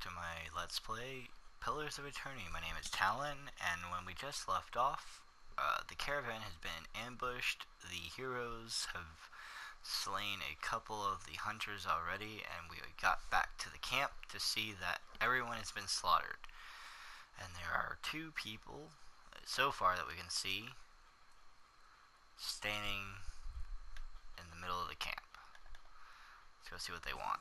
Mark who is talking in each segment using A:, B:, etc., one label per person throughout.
A: to my Let's Play Pillars of Eternity. My name is Talon, and when we just left off, the caravan has been ambushed. The heroes have slain a couple of the hunters already, and we got back to the camp to see that everyone has been slaughtered. And there are two people, so far that we can see, standing in the middle of the camp. Let's go see what they want.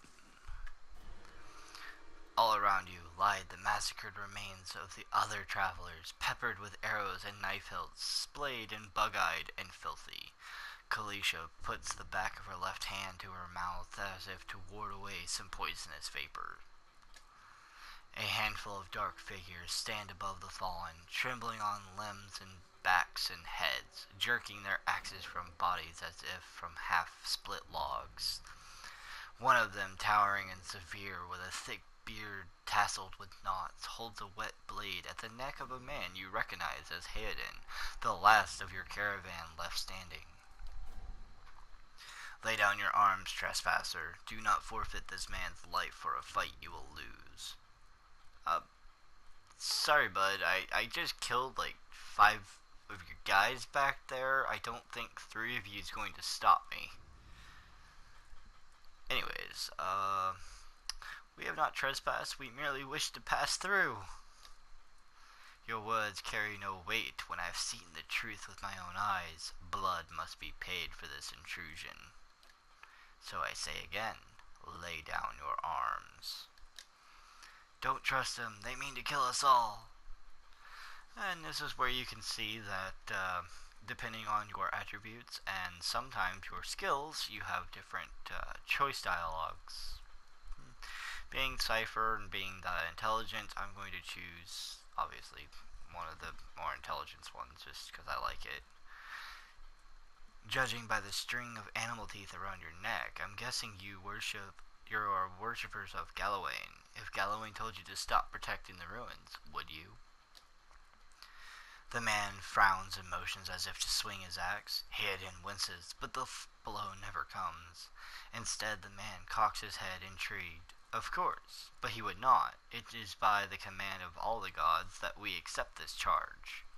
A: All around you lie the massacred remains of the other travelers, peppered with arrows and knife hilts, splayed and bug-eyed and filthy. Kalisha puts the back of her left hand to her mouth as if to ward away some poisonous vapor. A handful of dark figures stand above the fallen, trembling on limbs and backs and heads, jerking their axes from bodies as if from half-split logs. One of them, towering and severe, with a thick beard tasseled with knots, holds a wet blade at the neck of a man you recognize as Hayden, the last of your caravan left standing. Lay down your arms, trespasser. Do not forfeit this man's life for a fight you will lose. Sorry, bud. I just killed like 5 of your guys back there. I don't think 3 of you is going to stop me. Anyways, we have not trespassed, we merely wish to pass through. Your words carry no weight when I have seen the truth with my own eyes. Blood must be paid for this intrusion. So I say again, lay down your arms. Don't trust them, they mean to kill us all. And this is where you can see that depending on your attributes and sometimes your skills, you have different choice dialogues. Being Cypher and being that intelligent, I'm going to choose, obviously, one of the more intelligent ones just because I like it. Judging by the string of animal teeth around your neck, I'm guessing you are worshippers of Galawain. If Galawain told you to stop protecting the ruins, would you? The man frowns and motions as if to swing his axe. Hayden winces, but the blow never comes. Instead, the man cocks his head, intrigued. Of course, but he would not. It is by the command of all the gods that we accept this charge.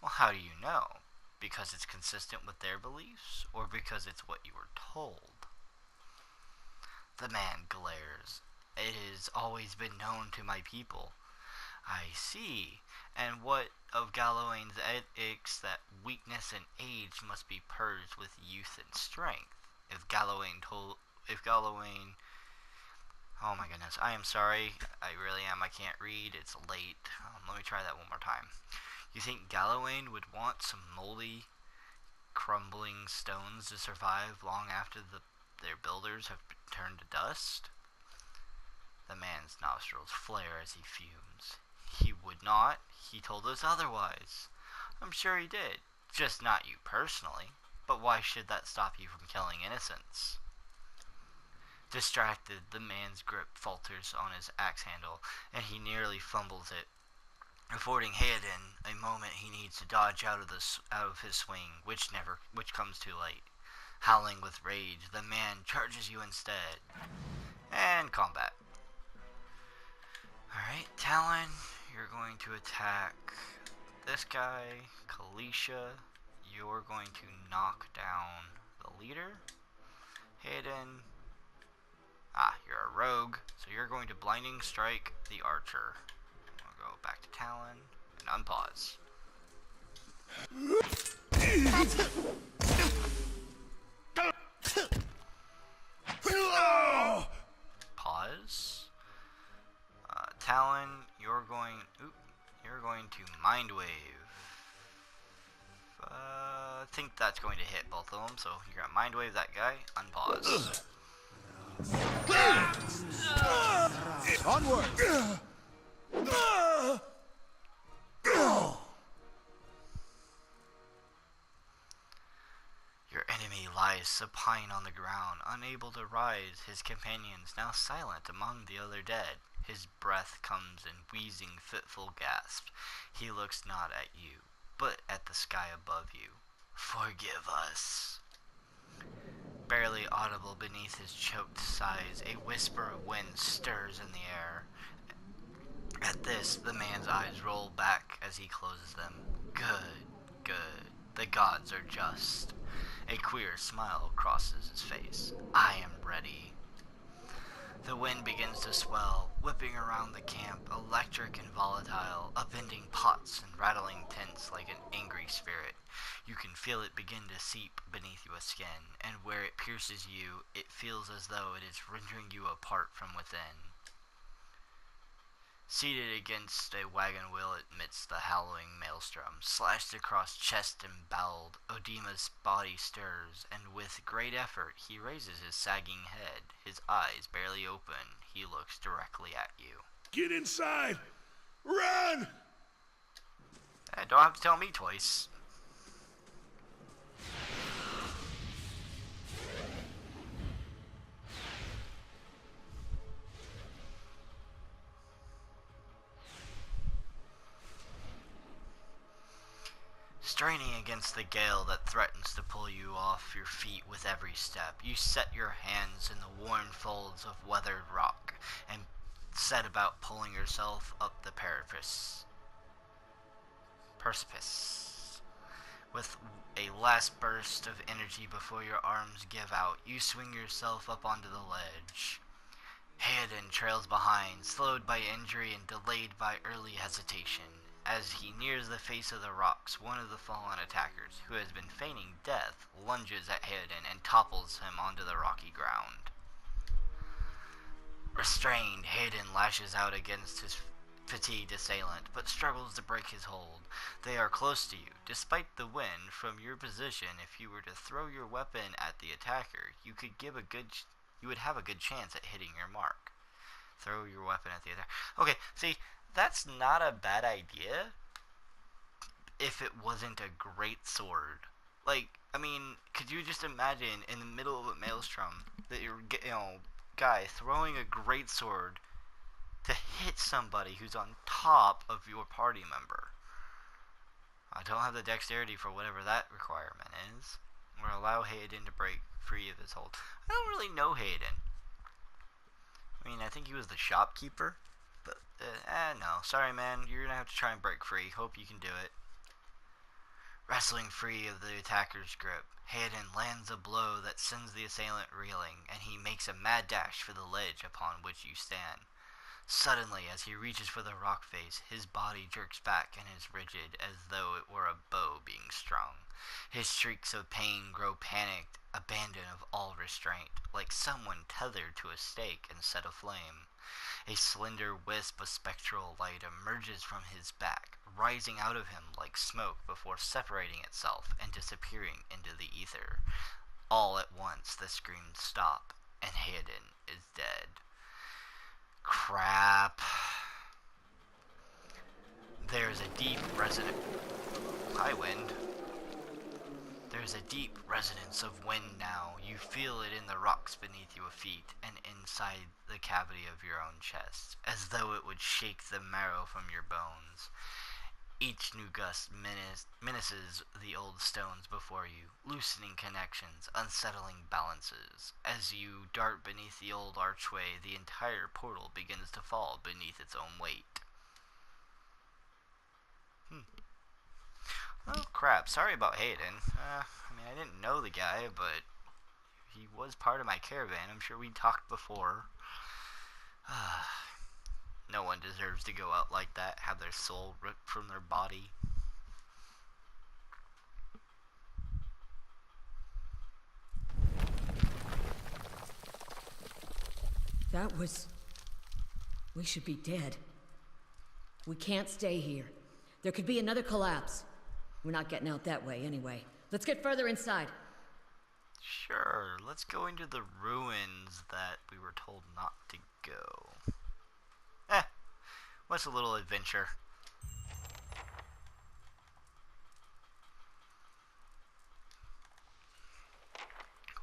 A: Well, how do you know? Because it's consistent with their beliefs, or because it's what you were told? The man glares. It has always been known to my people. I see. And what of Galawain's edicts that weakness and age must be purged with youth and strength? If Galawain, oh my goodness, I am sorry, I really am, I can't read, it's late. Let me try that one more time. You think Galawain would want some moldy, crumbling stones to survive long after their builders have turned to dust? The man's nostrils flare as he fumes. He would not. He told us otherwise. I'm sure he did. Just not you personally. But why should that stop you from killing innocents? Distracted, the man's grip falters on his axe handle, and he nearly fumbles it, affording Hayden a moment he needs to dodge out of his swing, which comes too late. Howling with rage, the man charges you instead. And combat. Alright, Talon, you're going to attack this guy, Kalisha. You're going to knock down the leader. Hayden, you're a rogue, so you're going to blinding strike the archer. We'll go back to Talon and unpause. Pause. Talon, you're going to mind wave. I think that's going to hit both of them, so you're gonna mind wave that guy. Unpause.
B: Onward!
A: Your enemy lies supine on the ground, unable to rise, his companions now silent among the other dead. His breath comes in wheezing, fitful gasps. He looks not at you, but at the sky above you. Forgive us. Barely audible beneath his choked sighs, a whisper of wind stirs in the air. At this, the man's eyes roll back as he closes them. Good, good. The gods are just. A queer smile crosses his face. I am ready. The wind begins to swell, whipping around the camp, electric and volatile, upending pots and rattling tents like an angry spirit. You can feel it begin to seep beneath your skin, and where it pierces you, it feels as though it is rending you apart from within. Seated against a wagon wheel amidst the howling maelstrom, slashed across chest and bowled, Odima's body stirs, and with great effort he raises his sagging head. His eyes barely open, he looks directly at you.
B: Get inside! Run!
A: Don't have to tell me twice. Straining against the gale that threatens to pull you off your feet with every step, you set your hands in the worn folds of weathered rock and set about pulling yourself up the precipice. With a last burst of energy before your arms give out, you swing yourself up onto the ledge. Hayden trails behind, slowed by injury and delayed by early hesitation. As he nears the face of the rocks, one of the fallen attackers, who has been feigning death, lunges at Hayden and topples him onto the rocky ground. Restrained, Hayden lashes out against his fatigued assailant, but struggles to break his hold. They are close to you. Despite the wind, from your position, if you were to throw your weapon at the attacker, you would have a good chance at hitting your mark. Throw your weapon at the attacker. Okay, see, that's not a bad idea if it wasn't a great sword. Like, I mean, could you just imagine in the middle of a maelstrom that you're, guy throwing a great sword to hit somebody who's on top of your party member? I don't have the dexterity for whatever that requirement is. Or allow Hayden to break free of his hold. I don't really know Hayden. I mean, I think he was the shopkeeper. But, no. Sorry, man. You're gonna have to try and break free. Hope you can do it. Wrestling free of the attacker's grip, Hayden lands a blow that sends the assailant reeling, and he makes a mad dash for the ledge upon which you stand. Suddenly, as he reaches for the rock face, his body jerks back and is rigid, as though it were a bow being strung. His shrieks of pain grow panicked, abandon of all restraint, like someone tethered to a stake and set aflame. A slender wisp of spectral light emerges from his back, rising out of him like smoke before separating itself and disappearing into the ether. All at once the screams stop, and Hayden is dead. Crap. There's a deep resonance. Hi, wind. There's a deep resonance of wind now. You feel it in the rocks beneath your feet and inside the cavity of your own chest, as though it would shake the marrow from your bones. Each new gust menaces the old stones before you, loosening connections, unsettling balances. As you dart beneath the old archway, the entire portal begins to fall beneath its own weight. Oh, crap. Sorry about Hayden. I didn't know the guy, but he was part of my caravan. I'm sure we talked before. No one deserves to go out like that, have their soul ripped from their body.
C: That was... We should be dead. We can't stay here. There could be another collapse. We're not getting out that way anyway. Let's get further inside.
A: Sure, let's go into the ruins that we were told not to go. What's a little adventure?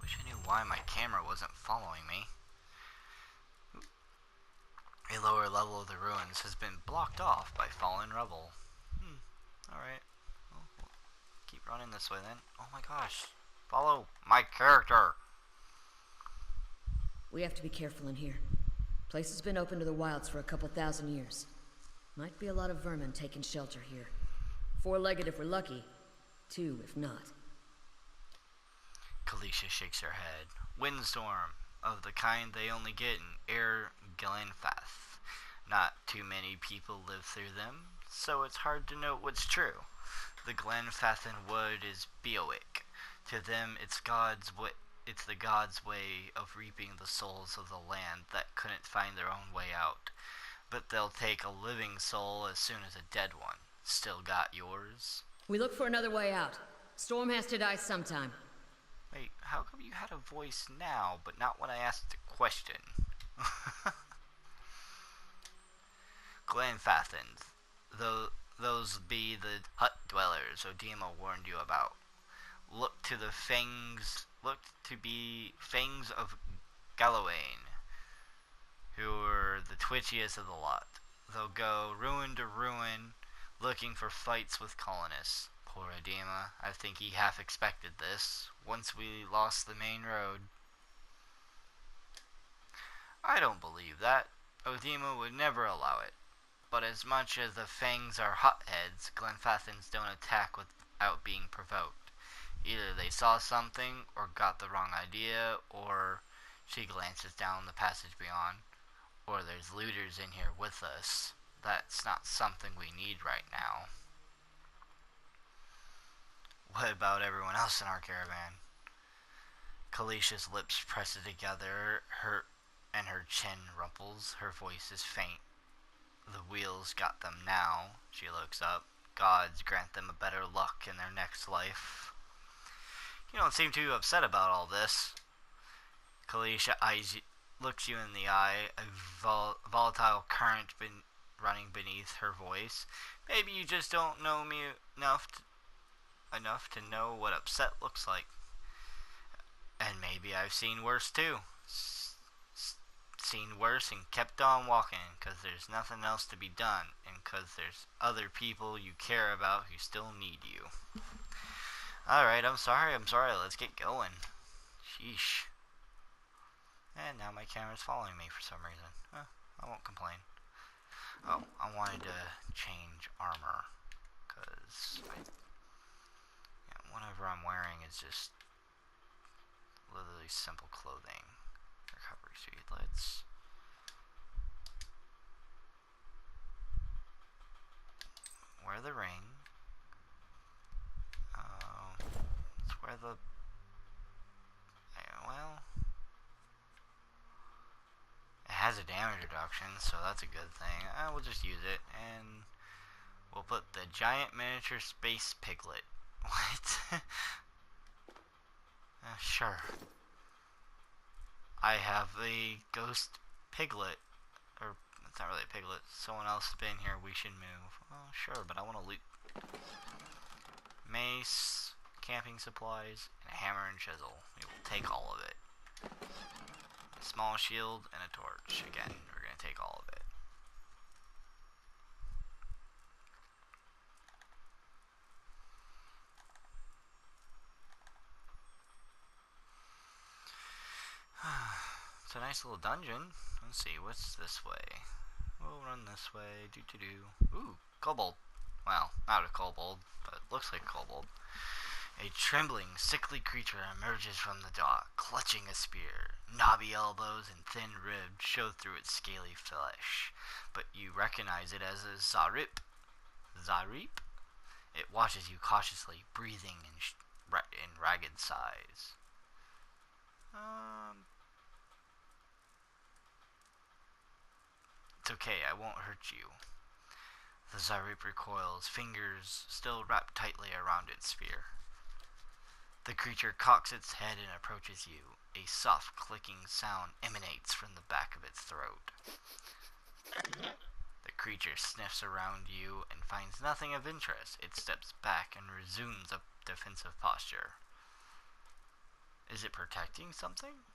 A: Wish I knew why my camera wasn't following me. A lower level of the ruins has been blocked off by fallen rubble. Alright. Well, we'll keep running this way then. Oh my gosh. Follow my character.
C: We have to be careful in here. Place has been open to the wilds for a couple thousand years. Might be a lot of vermin taking shelter here. 4-legged if we're lucky. 2 if not.
A: Kalisha shakes her head. Windstorm, of the kind they only get in Air Glenfath. Not too many people live through them, so it's hard to know what's true. The Glenfathan wood is Beowick. To them, it's the gods' way of reaping the souls of the land that couldn't find their own way out. But they'll take a living soul as soon as a dead one. Still got yours?
C: We look for another way out. Storm has to die sometime.
A: Wait, how come you had a voice now, but not when I asked the question? Glenfathans, though those be the hut dwellers Odima warned you about. Look to be fangs of Gallowayne, who are the twitchiest of the lot. They'll go ruin to ruin, looking for fights with colonists. Poor Odima, I think he half expected this, once we lost the main road. I don't believe that. Odima would never allow it. But as much as the fangs are hotheads, Glenfathans don't attack without being provoked. Either they saw something, or got the wrong idea, or she glances down the passage beyond, or there's looters in here with us. That's not something we need right now. What about everyone else in our caravan? Kalisha's lips press together, her chin rumples, her voice is faint. The wheels got them now. She looks up. Gods grant them a better luck in their next life. You don't seem too upset about all this. Kalisha looks you in the eye, a volatile current running beneath her voice. Maybe you just don't know me enough to know what upset looks like. And maybe I've seen worse too. Seen worse and kept on walking, because there's nothing else to be done, and because there's other people you care about who still need you. Alright, I'm sorry, let's get going. Sheesh. And now my camera's following me for some reason. I won't complain. Oh, I wanted to change armor, because whatever I'm wearing is just literally simple clothing. Recovery speed, let's wear the ring. Let's wear the, well, it has a damage reduction, so that's a good thing. We'll just use it, and we'll put the giant miniature space piglet. What? Sure. I have a ghost piglet, or it's not really a piglet. Someone else has been here. We should move. Oh, sure, but I want to loot. Mace, camping supplies, and a hammer and chisel. We will take all of it. A small shield and a torch. Again, we're gonna take all of it. It's a nice little dungeon. Let's see, what's this way? We'll run this way. Ooh, kobold. Well, not a kobold, but looks like a kobold. A trembling, sickly creature emerges from the dock, clutching a spear. Knobby elbows and thin ribs show through its scaly flesh, but you recognize it as a Zarip. Zarip? It watches you cautiously, breathing in ragged sighs. It's okay, I won't hurt you. The Zarip recoils, fingers still wrapped tightly around its spear. The creature cocks its head and approaches you. A soft clicking sound emanates from the back of its throat. The creature sniffs around you and finds nothing of interest. It steps back and resumes a defensive posture. Is it protecting something?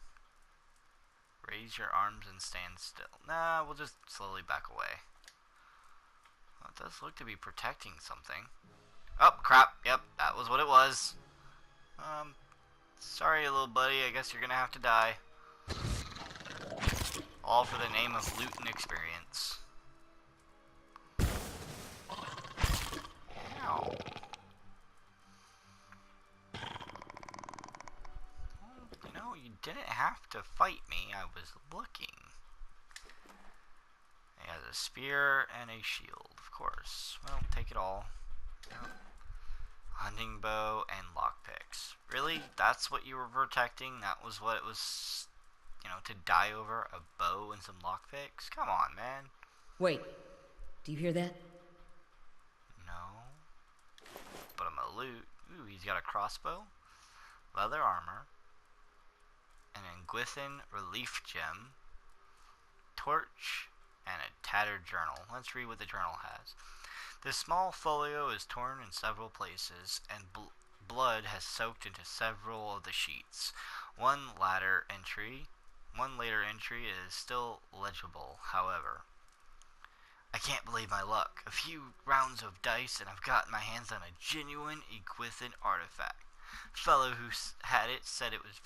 A: Raise your arms and stand still. Nah, we'll just slowly back away. Well, it does look to be protecting something. Oh, crap. Yep, that was what it was. Sorry, little buddy. I guess you're gonna have to die. All for the name of loot and experience. didn't have to fight me, I was looking. He has a spear and a shield, of course. Well, take it all. Yep. Hunting bow and lockpicks. Really? That's what you were protecting? That was what it was, to die over? A bow and some lockpicks? Come on, man.
C: Wait, do you hear that?
A: No. But I'm a loot. Ooh, he's got a crossbow, leather armor, an Engwithin relief gem, torch, and a tattered journal. Let's read what the journal has. This small folio is torn in several places, and blood has soaked into several of the sheets. One later entry is still legible, however. I can't believe my luck. A few rounds of dice and I've gotten my hands on a genuine Engwithin artifact. Fellow who had it said it was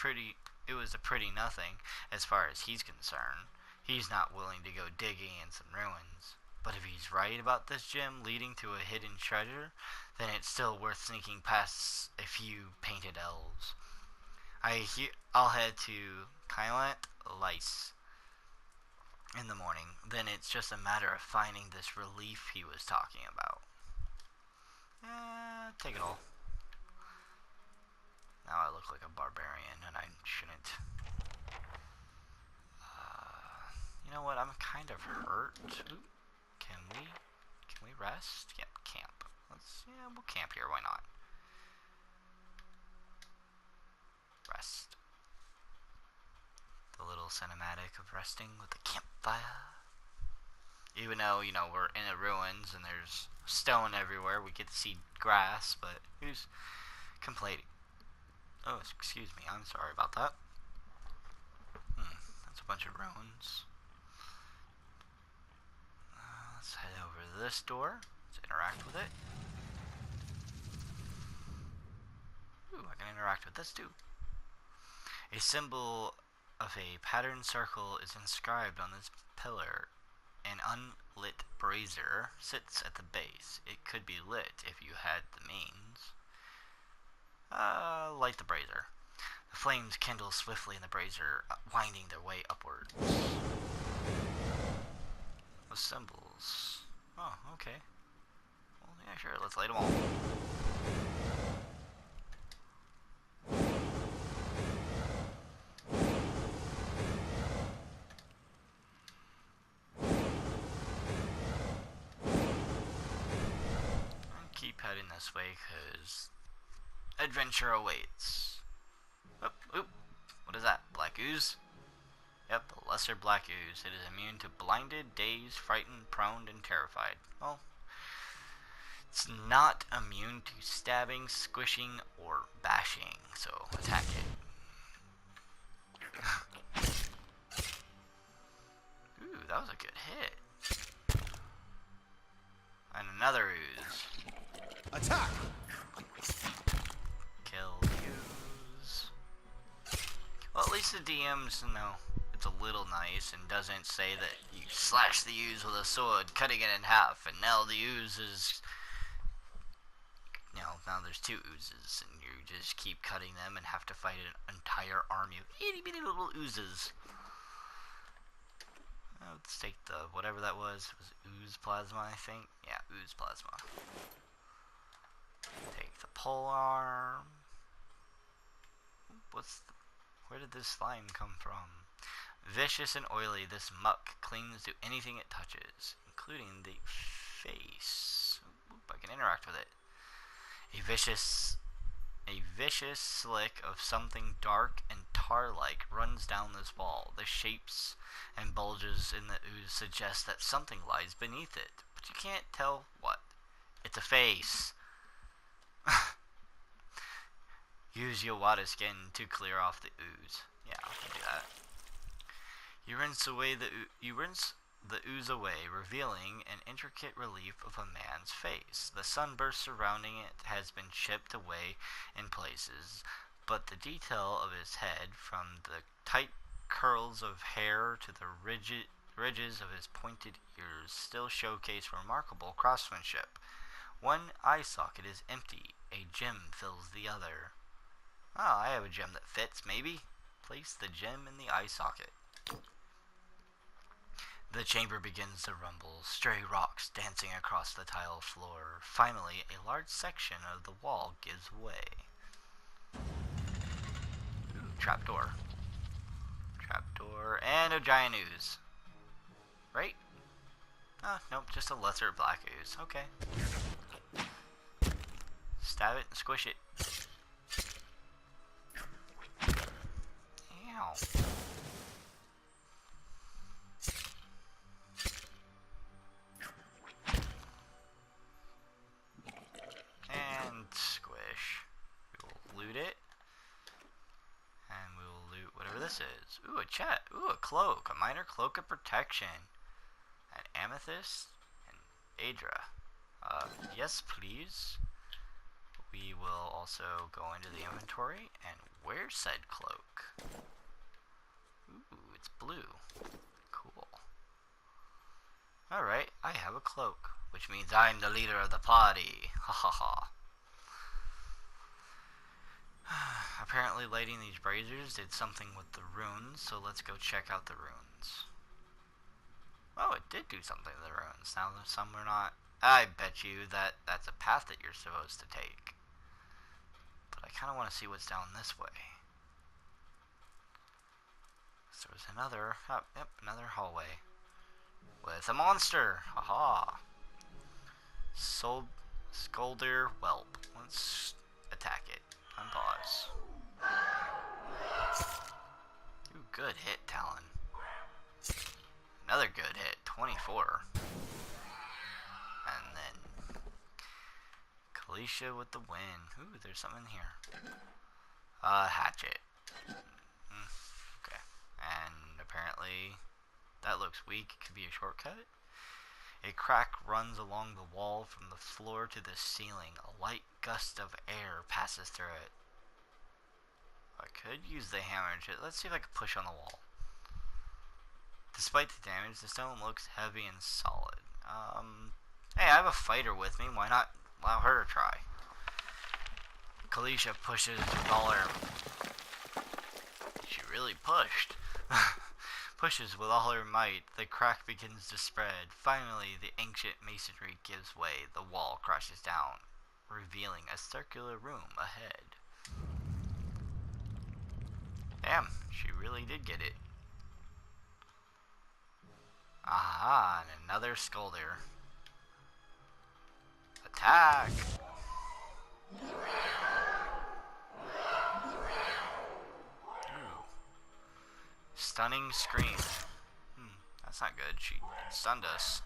A: a pretty nothing as far as he's concerned. He's not willing to go digging in some ruins. But if he's right about this gem leading to a hidden treasure, then it's still worth sneaking past a few painted elves. I'll head to Kylant Lice in the morning. Then it's just a matter of finding this relief he was talking about. Take it all. Now I look like a barbarian, and I shouldn't. You know what? I'm kind of hurt. Ooh. Can we rest? Yep, camp. We'll camp here. Why not? Rest. The little cinematic of resting with the campfire. Even though, we're in the ruins and there's stone everywhere, we get to see grass, but who's complaining? Oh, excuse me. I'm sorry about that. That's a bunch of ruins. Let's head over to this door. Let's interact with it. Ooh, I can interact with this too. A symbol of a patterned circle is inscribed on this pillar. An unlit brazier sits at the base. It could be lit if you had the means. Light the brazier. The flames kindle swiftly in the brazier, winding their way upwards. The symbols. Oh, okay. Well, yeah, sure, let's light them all. And keep heading this way, because adventure awaits. Oop. What is that? Black ooze? Yep, a lesser black ooze. It is immune to blinded, dazed, frightened, prone, and terrified. Well, it's not immune to stabbing, squishing, or bashing, so attack it. Ooh, that was a good hit. And another ooze.
B: Attack!
A: Kill the ooze. Well, at least the DM's, it's a little nice and doesn't say that you slash the ooze with a sword, cutting it in half, and now the ooze is... now there's two oozes, and you just keep cutting them and have to fight an entire army of itty bitty little oozes. Let's take the, whatever that was. It was ooze plasma, I think. Yeah, ooze plasma. Take the pole arm. Where did this slime come from? Vicious and oily, this muck clings to anything it touches, including the face. Oop, I can interact with it. A vicious slick of something dark and tar-like runs down this wall. The shapes and bulges in the ooze suggest that something lies beneath it, but you can't tell what. It's a face. Use your water skin to clear off the ooze. Yeah, I can do that. You rinse the ooze away, revealing an intricate relief of a man's face. The sunburst surrounding it has been chipped away in places, but the detail of his head, from the tight curls of hair to the ridges of his pointed ears, still showcase remarkable craftsmanship. One eye socket is empty. A gem fills the other. Oh, I have a gem that fits, maybe. Place the gem in the eye socket. The chamber begins to rumble, stray rocks dancing across the tile floor. Finally, a large section of the wall gives way. Ooh, trapdoor. Trapdoor, and a giant ooze. Right? Oh, nope, just a lesser black ooze. Okay. Stab it and squish it. Ow. And squish. We will loot it. And we will loot whatever this is. Ooh, a chest. Ooh, a cloak. A minor cloak of protection. An amethyst. And Adra. Yes, please. We will also go into the inventory and wear said cloak. Ooh, it's blue. Cool. Alright, I have a cloak, which means I'm the leader of the party. Ha ha ha. Apparently lighting these braziers did something with the runes, so let's go check out the runes. Oh, it did do something to the runes. Now some are not. I bet you that that's a path that you're supposed to take. But I kind of want to see what's down this way. So there's another, oh, yep, another hallway. With a monster! Haha! Scolder Whelp. Let's attack it. Unpause. Ooh, good hit, Talon. Another good hit, 24. And then Kalisha with the win. Ooh, there's something in here. Hatchet. Okay. And apparently that looks weak. It could be a shortcut. A crack runs along the wall from the floor to the ceiling. A light gust of air passes through it. I could use the hammer. Let's see if I can push on the wall. Despite the damage, the stone looks heavy and solid. Hey, I have a fighter with me. Why not allow her to try? Kalisha pushes with all her... She really pushed. Pushes with all her might. The crack begins to spread. Finally, the ancient masonry gives way. The wall crashes down, revealing a circular room ahead. Damn, she really did get it. Aha, and another scolder. Attack! Ooh. Stunning scream. That's not good. She stunned us.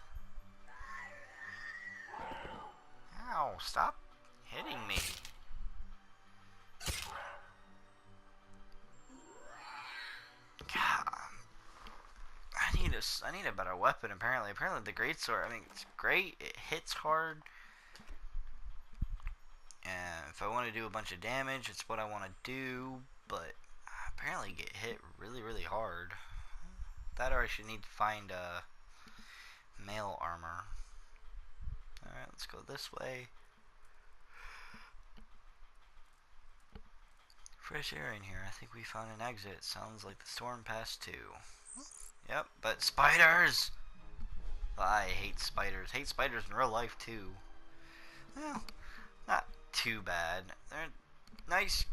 A: Ow, stop hitting me. God. I need a better weapon, apparently. Apparently the greatsword, I mean, it's great. It hits hard. And if I want to do a bunch of damage, it's what I want to do. But I apparently get hit really, really hard. That or I should need to find mail armor. Alright, let's go this way. Fresh air in here. I think we found an exit. Sounds like the storm passed too. Yep, but spiders! I hate spiders. Hate spiders in real life too. Well, not too bad. They're nice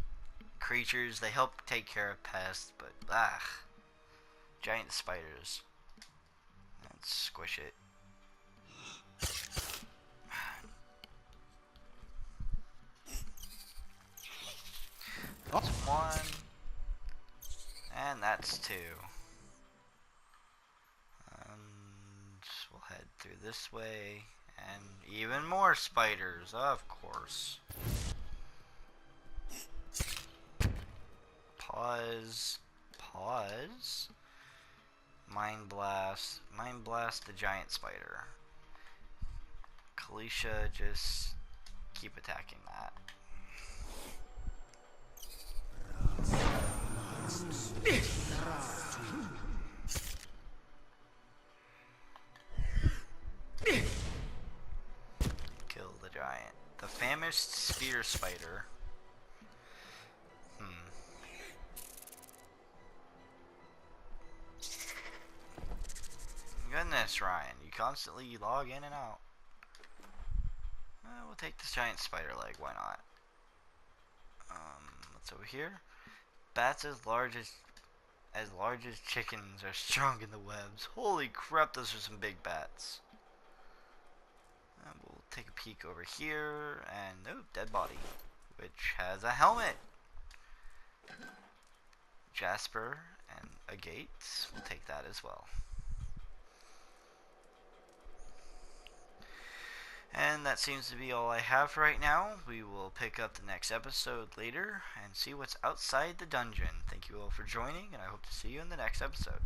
A: creatures. They help take care of pests, but giant spiders. Let's squish it. That's one. And that's two. We'll head through this way. And even more spiders, of course. Pause. Pause. Mind blast. Mind blast the giant spider. Kalisha, just keep attacking that. Kill the giant. The famished spear spider. Goodness, Ryan, you constantly log in and out. We'll take this giant spider leg, why not? What's over here? Bats as large as chickens are strung in the webs. Holy crap, those are some big bats. We'll take a peek over here, and oh, dead body, which has a helmet. Jasper and a gate. We'll take that as well. And that seems to be all I have for right now. We will pick up the next episode later and see what's outside the dungeon. Thank you all for joining, and I hope to see you in the next episode.